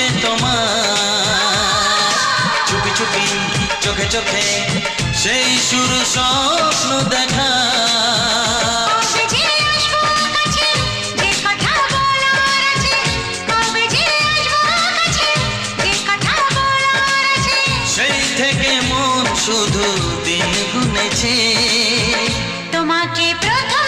যে তোমার, চুপি চুপি চোখে চোখে সেই শুরু স্বপ্ন দেখা। সেই থেকে মন শুধু দিন গুনেছে, তোমাকে প্রথম